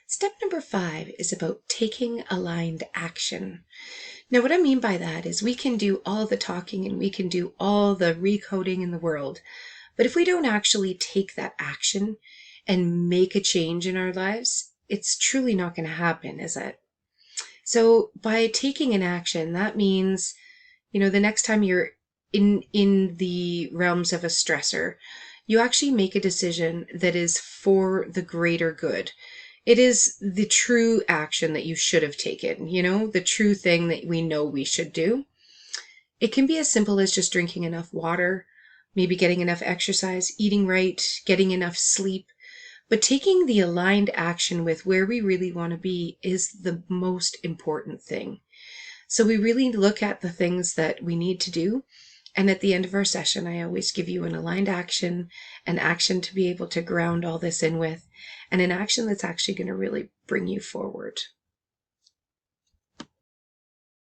Step number 5 is about taking aligned action. Now, what I mean by that is we can do all the talking and we can do all the recoding in the world, but if we don't actually take that action and make a change in our lives, it's truly not going to happen, is it? So by taking an action, that means, the next time you're in the realms of a stressor, you actually make a decision that is for the greater good. It is the true action that you should have taken, the true thing that we know we should do. It can be as simple as just drinking enough water, maybe getting enough exercise, eating right, getting enough sleep. But taking the aligned action with where we really want to be is the most important thing. So we really look at the things that we need to do. And at the end of our session, I always give you an aligned action, an action to be able to ground all this in with, and an action that's actually going to really bring you forward.